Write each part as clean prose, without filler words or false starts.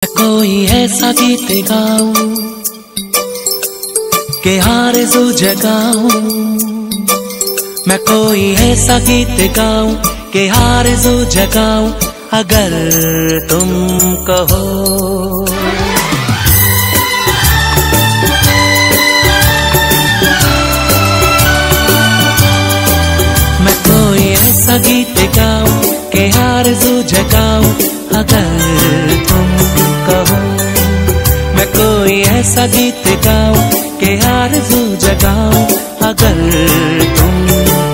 कोई ऐसा गीत गाऊं के आरज़ू जगाऊं, मैं कोई ऐसा गीत गाऊं के आरज़ू जगाऊं, अगर तुम कहो। मैं कोई ऐसा गीत गाऊं के आरज़ू जगाऊं, अगर तुम कहो। मैं कोई ऐसा गीत गाऊं के आरज़ू जगाऊं, अगर तुम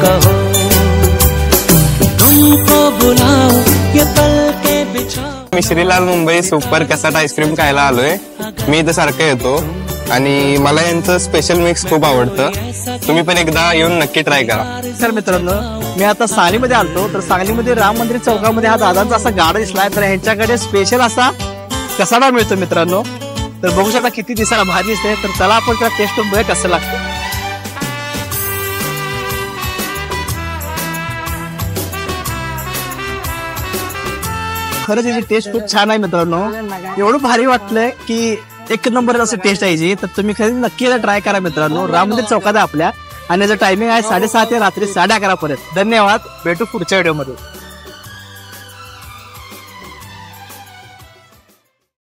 कहो। तुमको बुलाऊं ये पल के बिछाऊं। मी श्रीलाल मुंबई सुपर कसाट आईस्क्रीम खायला आलोय। मी इथं सारखं येतो आणि मला यांचं स्पेशल मिक्स खूप आवडतं। तुम्ही पण एकदा येऊन नक्की ट्राय करा। सर मित्रांनो, मी आता सांगलीमध्ये आलतो, तर सांगलीमध्ये राम मंदिर चौकामध्ये हा दादांचा असा गाडा दिसलाय, तर ह्यांच्याकडे स्पेशल असा कसाडा मिळतो मित्रांनो। तर बघू शकता किती दिसायला भारी दिसते, तर चला आपण त्याला टेस्ट करून बघूया कसं लागतं। खरंच याची टेस्ट खूप छान आहे मित्रांनो, एवढं भारी वाटलंय की एक नंबर असं टेस्ट आहे जी। तर तुम्ही खरं नक्की ट्राय करा मित्रांनो। राम मंदिर चौकात आपल्या, आणि याचं टायमिंग आहे 6:30 ते रात्री 11:30 पर्यंत। धन्यवाद, भेटू पुढच्या व्हिडिओ मध्ये।